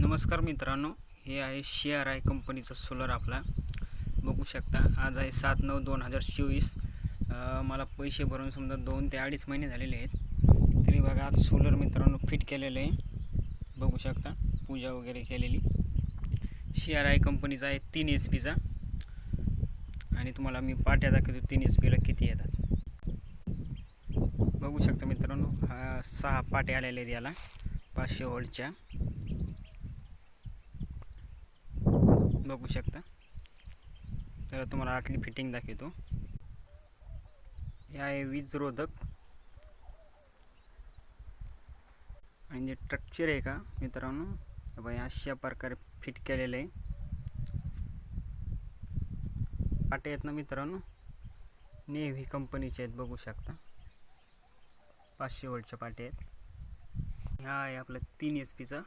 नमस्कार मित्रांनो, हे आहे CRI कंपनीचं सोलर. आपला बघू शकता. आज आहे 7/9/2024. मला पैसे भरून समजा 2 ते 2.5 महिने झालेले आहेत. तरी बघा आज सोलर मित्रांनो फिट केलेलं आहे. बघू शकता, पूजा वगैरे केलेली. CRI कंपनीचा आहे 3 HP चा. आणि तुम्हाला मी पाट्या दाखवतो 3 HP ला किती येतात. बघू शकता मित्रांनो, हा 6 पाट्या आलेल्या आहेत याला 500 वोल्टच्या. बघू शकता. तर तुम्हाला आतली फिटिंग दाखवतो. हे आहे वीज रोधक. आणि जे स्ट्रक्चर आहे का मित्रांनो, आपण अशा प्रकारे फिट केलेलं आहे. पाटे आहेत ना मित्रांनो, नेव्ही कंपनीचे आहेत. बघू शकता 500 वोल्टच्या पाटे आहेत. हा आहे आपला 3 HP चा